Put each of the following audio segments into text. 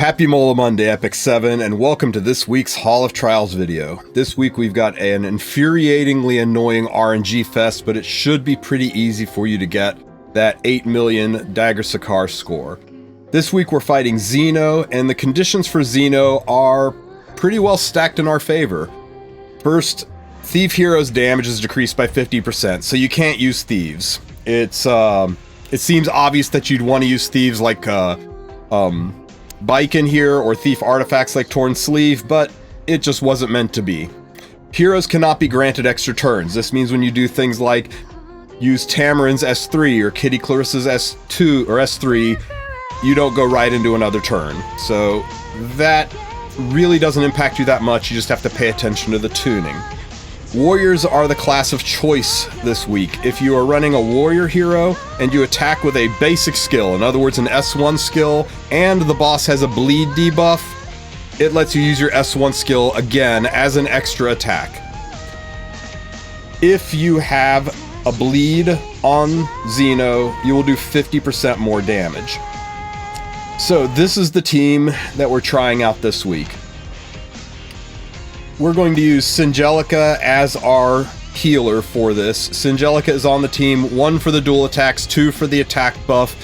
Happy Mola Monday, Epic 7, and welcome to this week's Hall of Trials video. This week we've got an infuriatingly annoying RNG fest, but it should be pretty easy for you to get that 8 million Dagger Sicar score. This week we're fighting Zeno, and the conditions for Zeno are pretty well stacked in our favor. First, Thief Hero's damage is decreased by 50%, so you can't use Thieves. It seems obvious that you'd want to use Thieves like Bike in here, or Thief artifacts like Torn Sleeve, but it just wasn't meant to be. Heroes cannot be granted extra turns. This means when you do things like use Tamarin's S3 or Kitty Clarissa's S2 or S3, you don't go right into another turn. So that really doesn't impact you that much, you just have to pay attention to the tuning. Warriors are the class of choice this week. If you are running a warrior hero and you attack with a basic skill, in other words an S1 skill, and the boss has a bleed debuff, it lets you use your S1 skill again as an extra attack. If you have a bleed on Zeno, you will do 50% more damage. So this is the team that we're trying out this week. We're going to use Singelica as our healer for this. Singelica is on the team, 1 for the dual attacks, 2 for the attack buff,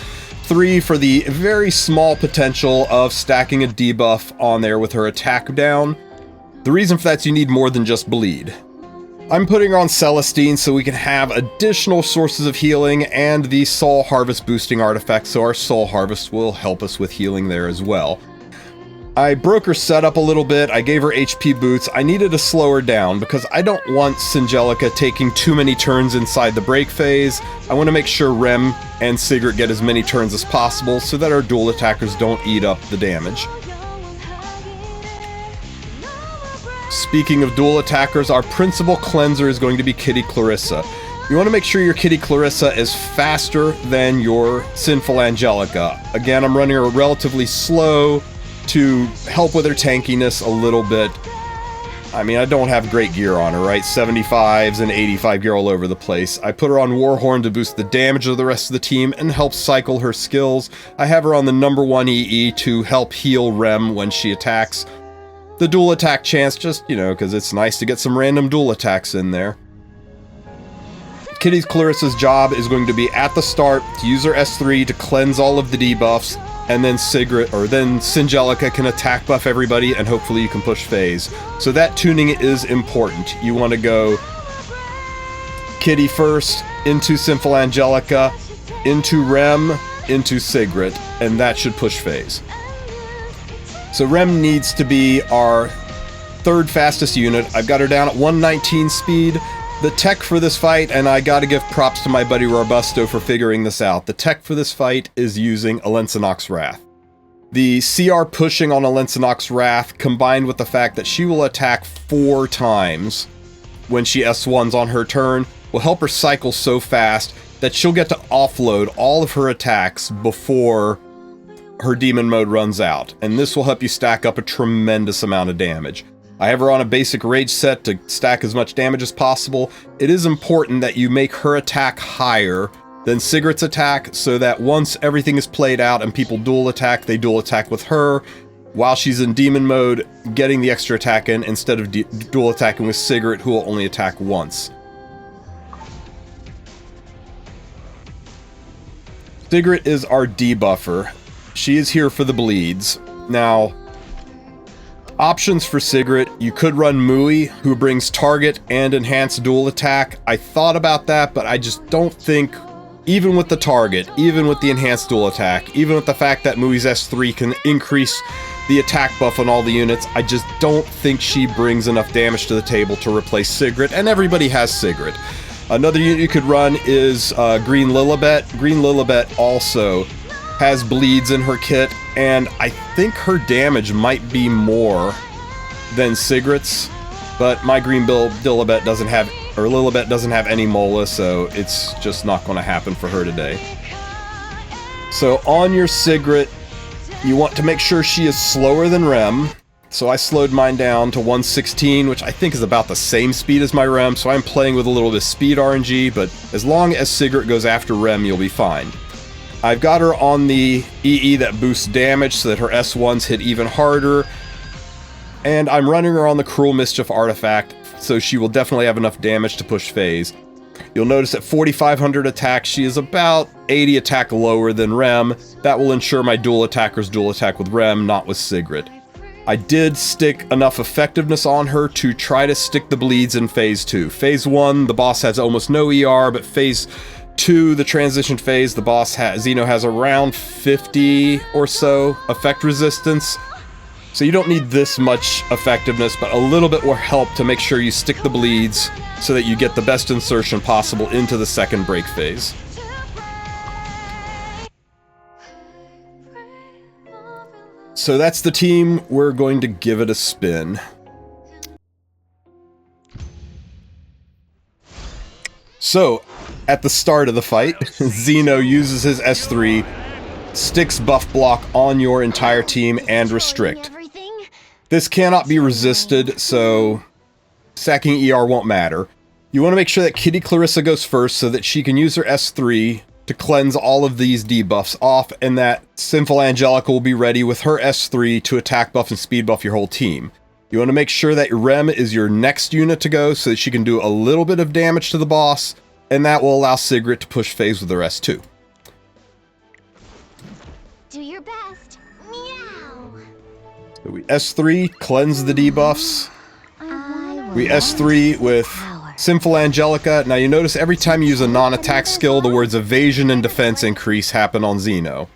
3 for the very small potential of stacking a debuff on there with her attack down. The reason for that is you need more than just bleed. I'm putting her on Celestine so we can have additional sources of healing and the Soul Harvest boosting artifact, so our Soul Harvest will help us with healing there as well. I broke her setup a little bit, I gave her HP boots. I needed to slow her down because I don't want Singelica taking too many turns inside the break phase. I want to make sure Rem and Sigrid get as many turns as possible so that our dual attackers don't eat up the damage. Speaking of dual attackers, our principal cleanser is going to be Kitty Clarissa. You want to make sure your Kitty Clarissa is faster than your Sinful Angelica. Again, I'm running her relatively slow to help with her tankiness a little bit. I mean, I don't have great gear on her, right? 75s and 85 gear all over the place. I put her on Warhorn to boost the damage of the rest of the team and help cycle her skills. I have her on the number 1 EE to help heal Rem when she attacks. The dual attack chance, just, because it's nice to get some random dual attacks in there. Kitty Clarissa's job is going to be at the start to use her S3 to cleanse all of the debuffs, and then Singelica can attack buff everybody, and hopefully you can push phase. So that tuning is important. You want to go Kitty first, into Sinful Angelica, into Rem, into Sigrid, and that should push phase. So Rem needs to be our 3rd fastest unit. I've got her down at 119 speed. The tech for this fight, and I gotta give props to my buddy Robusto for figuring this out, the tech for this fight is using Alen'Sanokh's Wrath. The CR pushing on Alen'Sanokh's Wrath, combined with the fact that she will attack 4 times when she S1s on her turn, will help her cycle so fast that she'll get to offload all of her attacks before her demon mode runs out, and this will help you stack up a tremendous amount of damage. I have her on a basic rage set to stack as much damage as possible. It is important that you make her attack higher than Sigrid's attack so that once everything is played out and people dual attack, they dual attack with her while she's in demon mode, getting the extra attack in instead of dual attacking with Sigrid, who will only attack once. Sigrid is our debuffer. She is here for the bleeds. Now, options for Sigrid, you could run Mui, who brings target and enhanced dual attack. I thought about that, but I just don't think, even with the target, even with the enhanced dual attack, even with the fact that Mui's S3 can increase the attack buff on all the units, I just don't think she brings enough damage to the table to replace Sigrid, and everybody has Sigrid. Another unit you could run is Green Lilibet. Green Lilibet also has bleeds in her kit, and I think her damage might be more than Sigrid's, but my Green Lilibet doesn't have any Mola, so it's just not going to happen for her today. So on your Sigrid, you want to make sure she is slower than Rem, so I slowed mine down to 116, which I think is about the same speed as my Rem, so I'm playing with a little bit of speed RNG, but as long as Sigrid goes after Rem, you'll be fine. I've got her on the EE that boosts damage so that her S1s hit even harder. And I'm running her on the Cruel Mischief artifact, so she will definitely have enough damage to push phase. You'll notice at 4,500 attack, she is about 80 attack lower than Rem. That will ensure my dual attackers dual attack with Rem, not with Sigrid. I did stick enough effectiveness on her to try to stick the bleeds in phase 2. Phase 1, the boss has almost no ER, but phase 2, the transition phase, the boss Zeno has around 50 or so effect resistance. So you don't need this much effectiveness, but a little bit more help to make sure you stick the bleeds so that you get the best insertion possible into the second break phase. So that's the team. We're going to give it a spin. So, at the start of the fight, Zeno uses his S3, sticks buff block on your entire team, and restrict. This cannot be resisted, so sacking ER won't matter. You want to make sure that Kitty Clarissa goes first so that she can use her S3 to cleanse all of these debuffs off, and that Sinful Angelica will be ready with her S3 to attack buff and speed buff your whole team. You want to make sure that Rem is your next unit to go so that she can do a little bit of damage to the boss, and that will allow Sigrid to push phase with her S2. Do your best. Meow. So we S3, cleanse the debuffs. We S3 with Sinful Angelica. Now you notice every time you use a non-attack skill, the words evasion and defense increase happen on Zeno.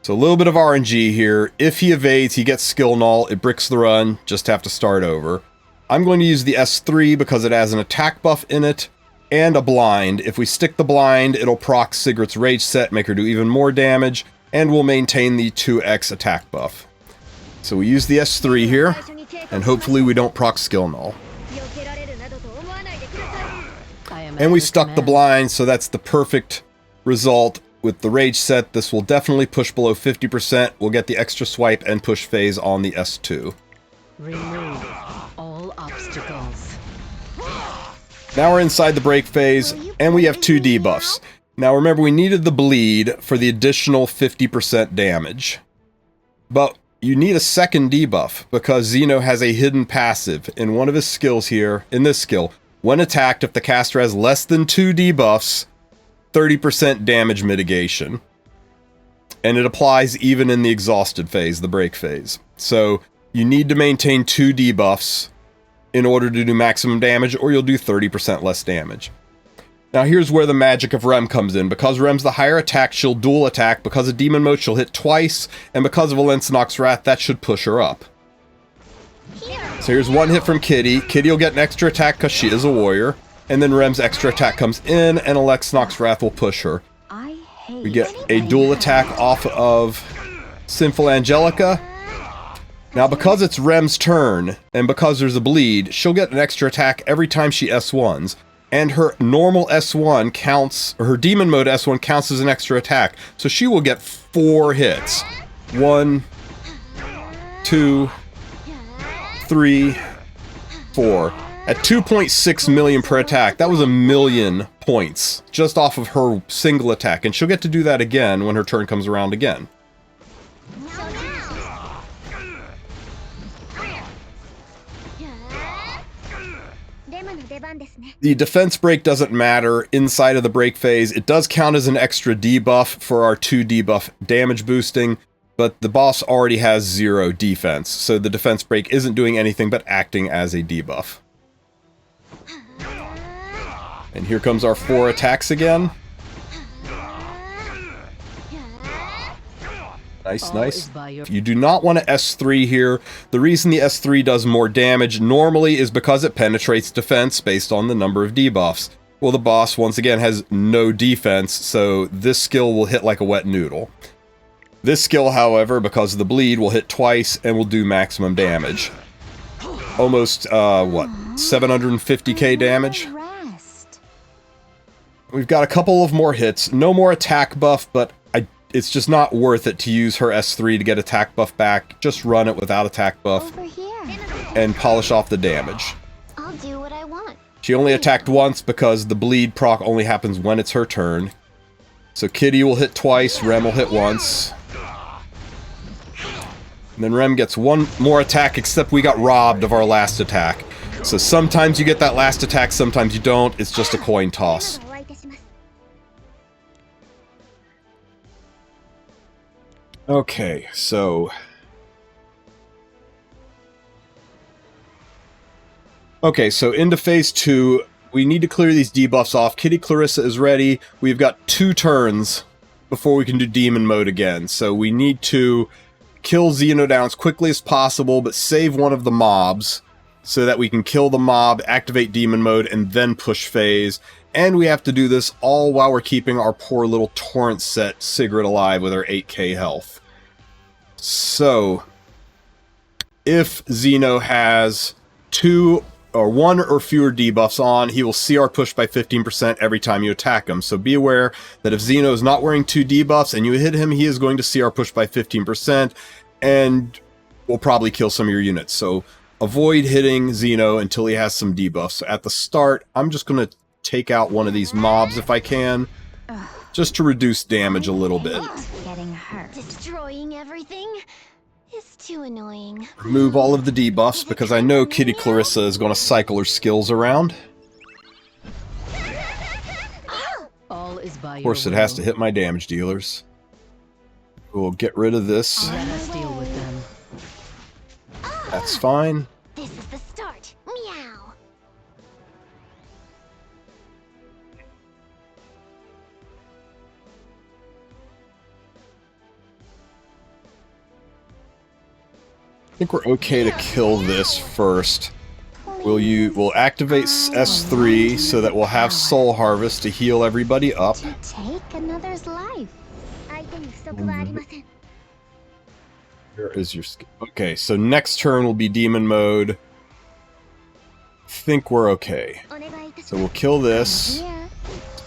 So a little bit of RNG here. If he evades, he gets skill null. It bricks the run. Just have to start over. I'm going to use the S3 because it has an attack buff in it and a blind. If we stick the blind, it'll proc Sigrid's rage set, make her do even more damage, and we'll maintain the 2x attack buff. So we use the S3 here, and hopefully we don't proc skill null. And we stuck the blind, so that's the perfect result. With the rage set, this will definitely push below 50%. We'll get the extra swipe and push phase on the S2. Remove all obstacles. Now we're inside the break phase, and we have 2 debuffs. Now remember, we needed the bleed for the additional 50% damage. But you need a second debuff, because Zeno has a hidden passive in one of his skills here, in this skill. When attacked, if the caster has less than 2 debuffs, 30% damage mitigation. And it applies even in the exhausted phase, the break phase. So you need to maintain 2 debuffs in order to do maximum damage, or you'll do 30% less damage. Now here's where the magic of Rem comes in. Because Rem's the higher attack, she'll dual attack. Because of Demon Mode, she'll hit twice. And because of Valentinok's Wrath, that should push her up. So here's one hit from Kitty. Kitty will get an extra attack because she is a warrior. And then Rem's extra attack comes in, and Alexnok's Wrath will push her. We get a dual attack off of Sinful Angelica. Now because it's Rem's turn, and because there's a bleed, she'll get an extra attack every time she S1s. And her normal S1 counts, or her Demon Mode S1 counts as an extra attack. So she will get 4 hits. 1, 2, 3, 4. At 2.6 million per attack, that was 1,000,000 points just off of her single attack. And she'll get to do that again when her turn comes around again. The defense break doesn't matter inside of the break phase. It does count as an extra debuff for our 2 debuff damage boosting, but the boss already has 0 defense, so the defense break isn't doing anything but acting as a debuff. And here comes our 4 attacks again. Nice, nice. You do not want to S3 here. The reason the S3 does more damage normally is because it penetrates defense based on the number of debuffs. Well, the boss, once again, has no defense, so this skill will hit like a wet noodle. This skill, however, because of the bleed, will hit twice and will do maximum damage. Almost, 750k damage? We've got a couple of more hits. No more attack buff, but it's just not worth it to use her S3 to get attack buff back. Just run it without attack buff and polish off the damage. I'll do what I want. She only attacked once because the bleed proc only happens when it's her turn. So Kitty will hit twice, Rem will hit once. And then Rem gets one more attack, except we got robbed of our last attack. So sometimes you get that last attack, sometimes you don't. It's just a coin toss. Okay, so... Okay, so into phase 2, we need to clear these debuffs off. Kitty Clarissa is ready. We've got 2 turns before we can do demon mode again. So we need to kill Zeno down as quickly as possible, but save one of the mobs so that we can kill the mob, activate demon mode, and then push phase. And we have to do this all while we're keeping our poor little Torrent set Sigrid alive with her 8k health. So, if Zeno has 2 or 1 or fewer debuffs on, he will CR push by 15% every time you attack him. So be aware that if Zeno is not wearing 2 debuffs and you hit him, he is going to CR push by 15% and will probably kill some of your units. So avoid hitting Zeno until he has some debuffs. So at the start, I'm just going to take out one of these mobs if I can, just to reduce damage a little bit. Getting hurt. Destroying everything is too annoying. Remove all of the debuffs because I know Kitty Clarissa is going to cycle her skills around. All is by Of course, it has to hit my damage dealers. We'll get rid of this. Let us deal with them. That's fine. This is the start. Meow. I think we're okay to kill this first. We'll activate S3 so that we'll have Soul Harvest to heal everybody up. To take another's life. Where is your skill? Okay, so next turn will be Demon Mode. I think we're okay. So we'll kill this.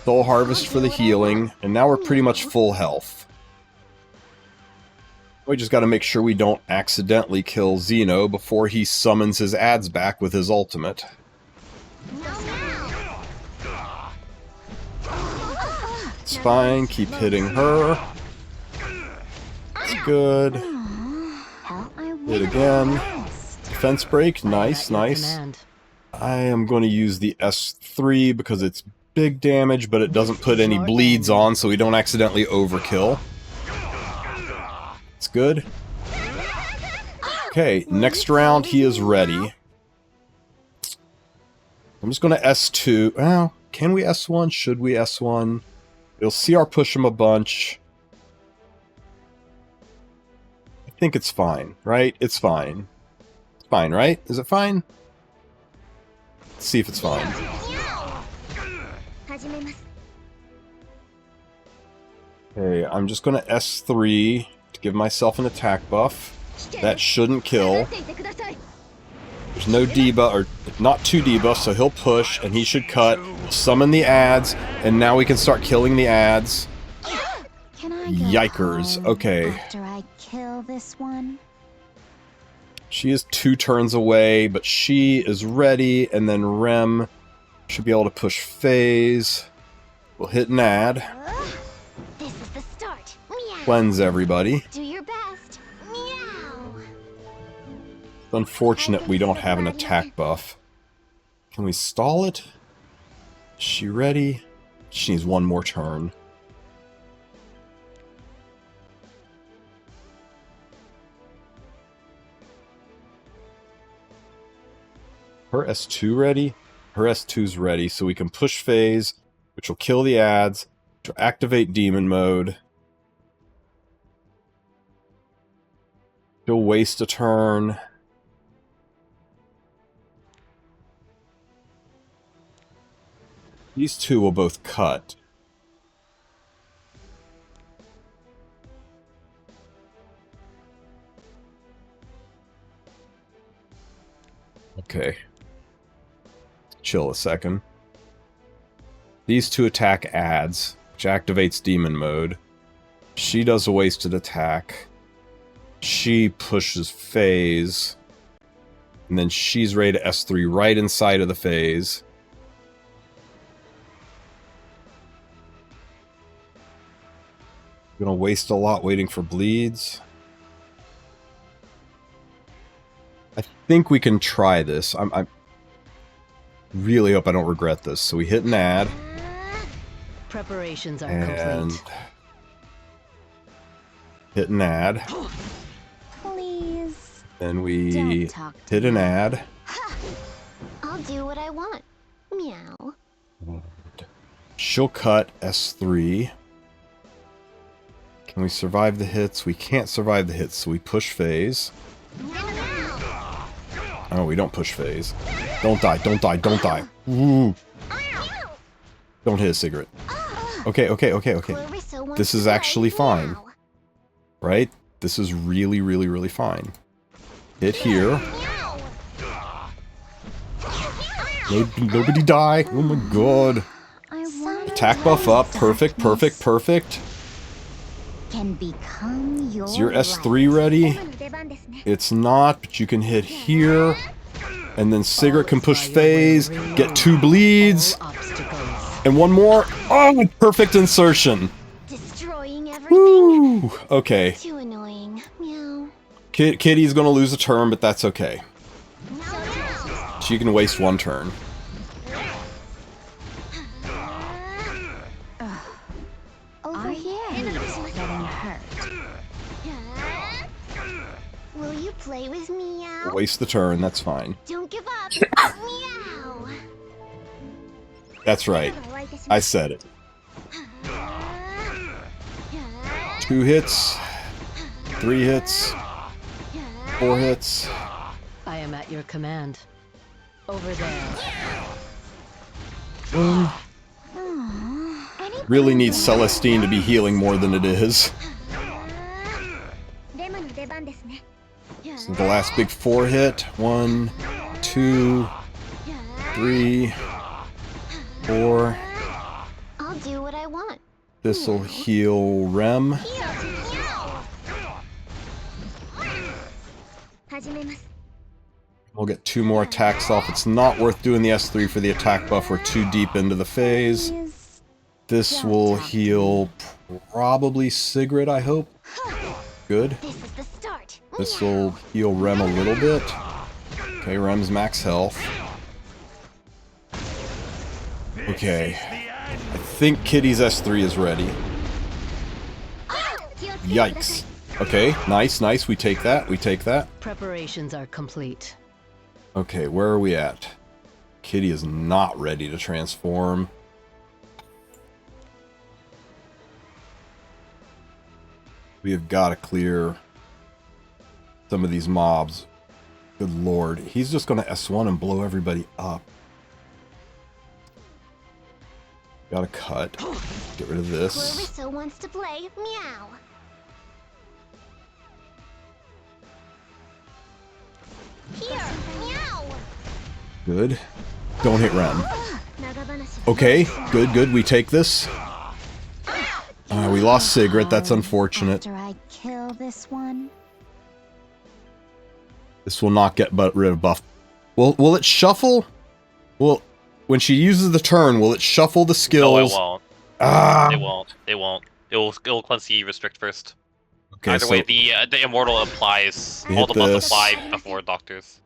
Soul Harvest for the healing. And now we're pretty much full health. We just got to make sure we don't accidentally kill Zeno before he summons his ads back with his ultimate. It's fine. Keep hitting her. It's good. Hit again. Defense break. Nice, nice. I am going to use the S3 because it's big damage, but it doesn't put any bleeds on, so we don't accidentally overkill. It's good. Okay, next round he is ready. I'm just going to S2. Well, can we S1? Should we S1? You'll see our push him a bunch. I think it's fine, right? It's fine. It's fine, right? Is it fine? Let's see if it's fine. Okay, I'm just going to S3 to give myself an attack buff. That shouldn't kill. There's no debuff, or not 2 debuffs, so he'll push, and he should cut. Summon the ads, and now we can start killing the ads. Yikers. Okay. After I kill this one. She is 2 turns away, but she is ready, and then Rem should be able to push phase. We'll hit an ad. This is the start. Meow. Cleanse everybody. Do your best. Meow. It's unfortunate we don't have an attack buff. Can we stall it? Is she ready? She needs one more turn. Her S2 ready? Her S2's ready, so we can push phase, which will kill the ads, which will activate demon mode. She'll waste a turn. These 2 will both cut. Okay. Chill a second. These 2 attack ads, which activates demon mode. She does a wasted attack. She pushes phase. And then she's ready to S3 right inside of the phase. Gonna waste a lot waiting for bleeds. I think we can try this. I really hope I don't regret this. So we hit an ad. Preparations are And complete. hit an ad. Please. Then we Don't talk to hit an me. ad. I'll do what I want. Meow. She'll cut S3. Can we survive the hits? We can't survive the hits, so we push phase. Oh, we don't push phase. Don't die, don't die, don't die. Ooh. Don't hit a cigarette. Okay. Clarissa wants This is to actually play. fine. Meow. Right? This is really fine. Hit here. Meow. Nobody die. Oh my god. I want Attack buff up. Perfect. Can become your Is your S3 ready? It's not, but you can hit here. And then Cigarette can push phase. Get 2 bleeds. All obstacles. And one more. Oh, perfect insertion. Destroying everything. Woo. Okay. Too annoying. Meow. Kitty's gonna lose a turn, but that's okay. Meow. She can waste 1 turn. Over here. Getting hurt. Will you play with Meow? Waste the turn, that's fine. Don't give up. Meow. That's right. I said it. 2 hits. 3 hits. 4 hits. I am at your command. Over there. Really needs Celestine to be healing more than it is. This is the last big 4 hit. 1, 2, 3, 4. I'll do what I want. This'll heal Rem. We'll get 2 more attacks off. It's not worth doing the S3 for the attack buff. We're too deep into the phase. This will heal probably Sigrid, I hope. Good. This is the start. This will heal Rem a little bit. Okay, Rem's max health. Okay. I think Kitty's S3 is ready. Yikes. Okay, nice. We take that. Preparations are complete. Okay, where are we at? Kitty is not ready to transform. We have got to clear some of these mobs. Good lord. He's just going to S1 and blow everybody up. Gotta cut. Get rid of this. Clarissa wants to play. Meow. Here. Meow. Good. Don't hit Rem. Okay, good. We take this. We lost Sigrid. That's unfortunate. After I kill this one. This will not get rid of buff. Will it shuffle? Well, when she uses the turn, will it shuffle the skills? No, it won't. Ah. It won't. It'll cleanse the restrict first. Okay, Either so way, the immortal applies. We All hit the buffs this. apply before doctors.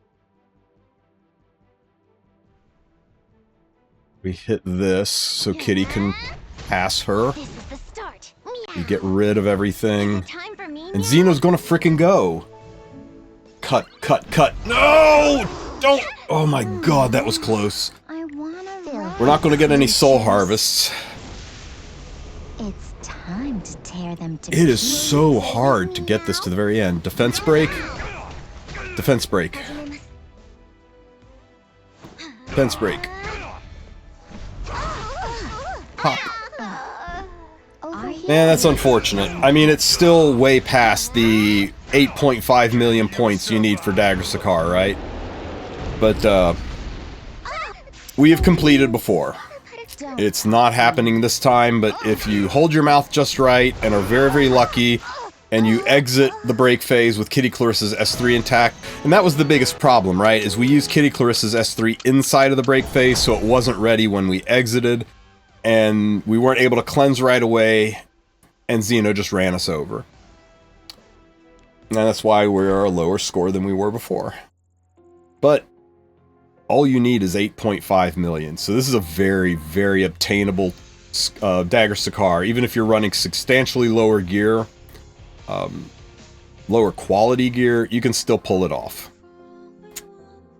we hit this so Kitty can pass her. This is the start. Meow. We get rid of everything. Time for me. And Zeno's gonna frickin' go. Cut. No! Don't! Oh my god, that was close. I wanna run. We're not gonna get any soul harvests. It's time to tear them to It is pieces. so hard to get this to the very end. Defense break. Defense break. Defense break. Pop. Man, that's unfortunate. I mean, it's still way past the 8.5 million points you need for Dagger Sicar, right? But, we have completed before. It's not happening this time, but if you hold your mouth just right and are very, very lucky, and you exit the break phase with Kitty Clarissa's S3 intact, and that was the biggest problem, right? Is we used Kitty Clarissa's S3 inside of the break phase, so it wasn't ready when we exited, and we weren't able to cleanse right away. and Zeno just ran us over. And that's why we're a lower score than we were before. But all you need is 8.5 million. So this is a very, very obtainable Dagger Sicar. Even if you're running substantially lower gear, lower quality gear, you can still pull it off.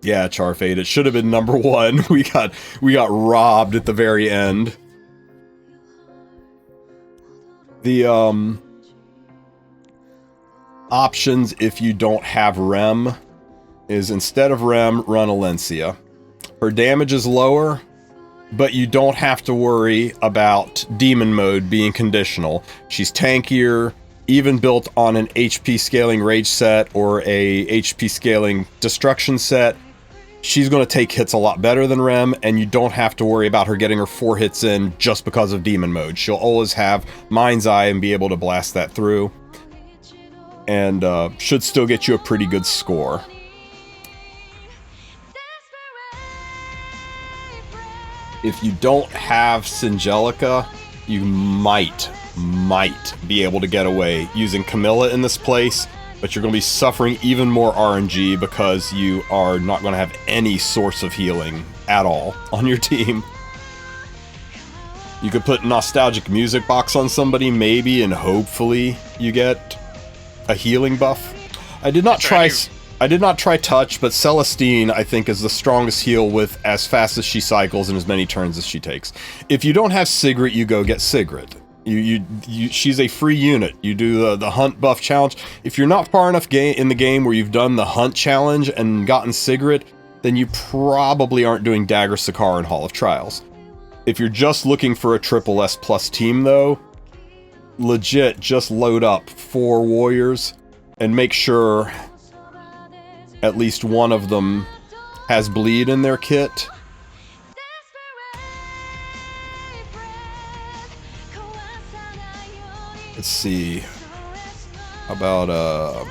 Yeah, Charfade, it should have been number 1. We got robbed at the very end. The options if you don't have Rem is, instead of Rem, run Alencia. Her damage is lower, but you don't have to worry about demon mode being conditional. She's tankier, even built on an HP scaling rage set or a HP scaling destruction set. She's going to take hits a lot better than Rem, and you don't have to worry about her getting her 4 hits in just because of demon mode. She'll always have Mind's Eye and be able to blast that through. And should still get you a pretty good score. If you don't have Singelica, you might be able to get away using Camilla in this place, but you're going to be suffering even more RNG because you are not going to have any source of healing at all on your team. You could put Nostalgic Music Box on somebody, maybe, and hopefully you get a healing buff. I did not try Touch, but Celestine, I think, is the strongest heal with as fast as she cycles and as many turns as she takes. If you don't have Sigrid, you go get Sigrid. She's a free unit. You do the Hunt buff challenge. If you're not far enough in the game where you've done the Hunt challenge and gotten Sigrid, then you probably aren't doing Dagger Sicar and Hall of Trials. If you're just looking for a triple S plus team, though, legit, just load up 4 warriors and make sure at least one of them has bleed in their kit. Let's see. How about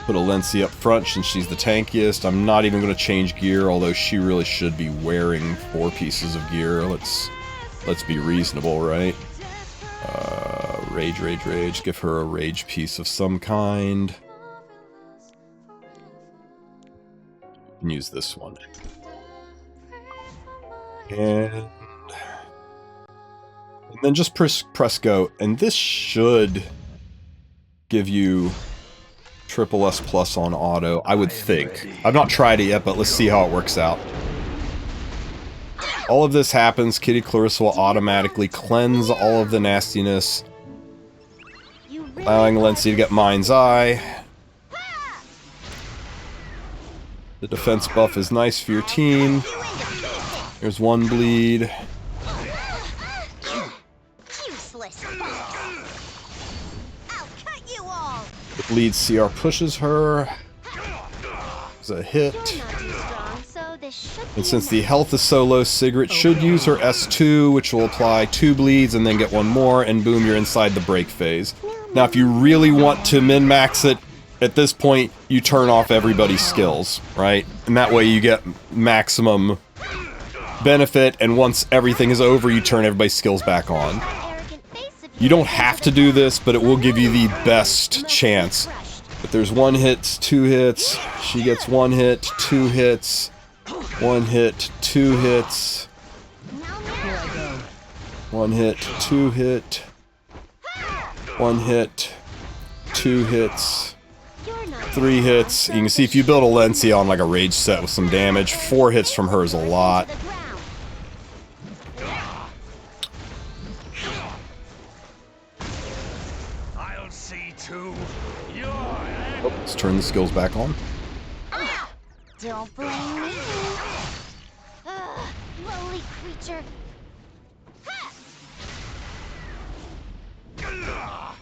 put Alencia up front since she's the tankiest. I'm not even going to change gear, although she really should be wearing 4 pieces of gear. Let's be reasonable, right? Rage. Give her a rage piece of some kind. And use this one. And then just press go. And this should give you triple S plus on auto, I would think. I've not tried it yet, but let's see how it works out. All of this happens, Kitty Clarissa will automatically cleanse all of the nastiness, allowing Alencia to get Mind's Eye. The defense buff is nice for your team. There's 1 bleed. The bleed CR pushes her. There's a hit. And since the health is so low, Sigrid should use her S2, which will apply 2 bleeds and then get 1 more, and boom, you're inside the break phase. Now, if you really want to min-max it, at this point, you turn off everybody's skills, right? And that way you get maximum benefit, and once everything is over, you turn everybody's skills back on. You don't have to do this, but it will give you the best chance. If there's 1 hit, 2 hits, she gets 1 hit, 2 hits, 1 hit, 2 hits, 1 hit, 2 hit, 1 hit, 2 hits, 3 hits. You can see if you build Alencia on like a rage set with some damage, 4 hits from her is a lot. Oh, let's turn the skills back on. Don't blame me. Lowly creature.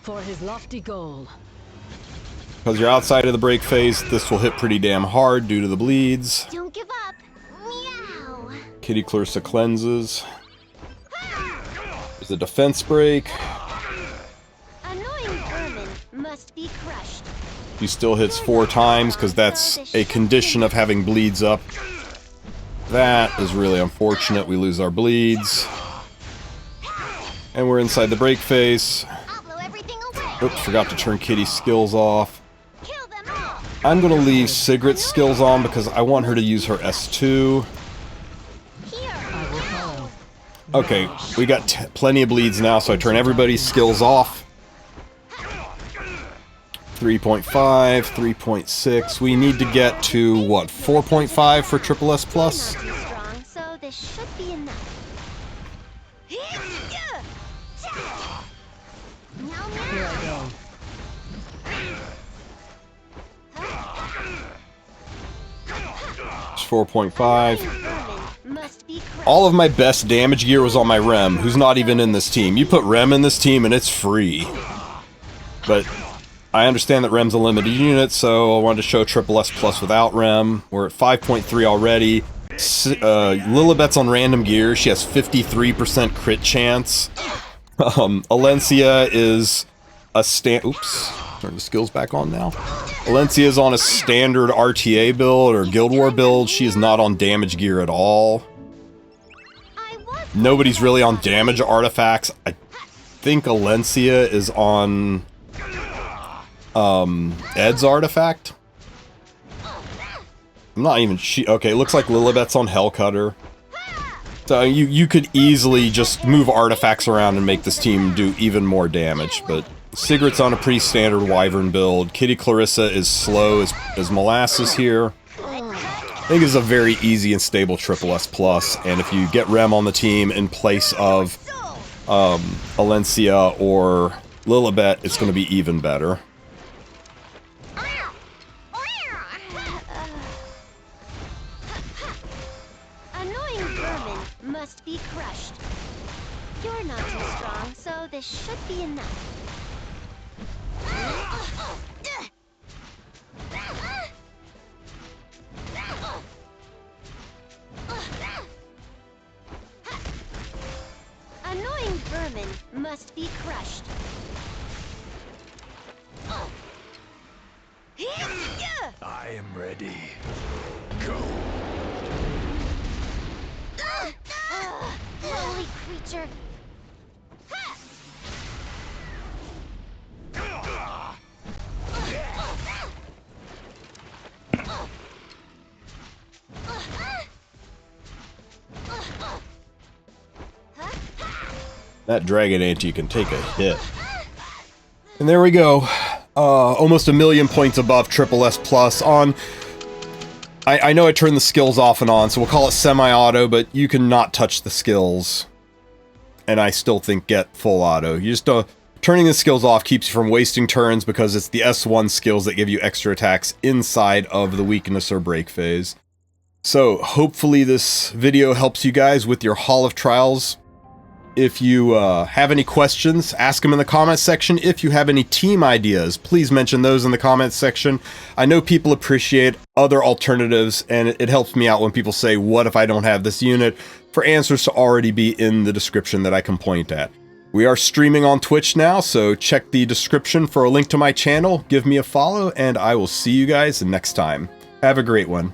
For his lofty goal. Because you're outside of the break phase, this will hit pretty damn hard due to the bleeds. Don't give up. Meow. Kitty Clarissa cleanses. There's a defense break. Annoying vermin must be crushed. He still hits 4 times because that's a condition of having bleeds up. That is really unfortunate. We lose our bleeds. And we're inside the break phase. Oops, forgot to turn Kitty's skills off. I'm going to leave Sigrid's skills on because I want her to use her S2. Okay, we got plenty of bleeds now, so I turn everybody's skills off. 3.5, 3.6. We need to get to, what, 4.5 for Triple S Plus? Strong, so this should be enough. Here I go. It's 4.5. All of my best damage gear was on my Rem, who's not even in this team. You put Rem in this team and it's free. But I understand that Rem's a limited unit, so I wanted to show Triple S Plus without Rem. We're at 5.3 already. Lilibet's on random gear. She has 53% crit chance. Alencia is a oops. Turn the skills back on now. Alencia is on a standard RTA build or Guild War build. She is not on damage gear at all. Nobody's really on damage artifacts. I think Alencia is on Ed's artifact. I'm not even okay, it looks like Lilibet's on Hellcutter. So you could easily just move artifacts around and make this team do even more damage, but Sigrid's on a pretty standard Wyvern build. Kitty Clarissa is slow as molasses here. I think it's a very easy and stable Triple S Plus, and if you get Rem on the team in place of Alencia or Lilibet, it's going to be even better. Annoying vermin must be crushed. You're not too strong, so this should be enough. Annoying vermin must be crushed. I am ready. Go. Holy creature. That Dragon Ante can take a hit. And there we go. Almost 1,000,000 points above Triple S Plus on... I know I turned the skills off and on, so we'll call it semi-auto, but you can not touch the skills. And I still think get full auto. You just turning the skills off keeps you from wasting turns because it's the S1 skills that give you extra attacks inside of the weakness or break phase. So hopefully this video helps you guys with your Hall of Trials. If you have any questions, ask them in the comments section. If you have any team ideas, please mention those in the comments section. I know people appreciate other alternatives, and it helps me out when people say, what if I don't have this unit? For answers to already be in the description that I can point at. We are streaming on Twitch now, so check the description for a link to my channel. Give me a follow, and I will see you guys next time. Have a great one.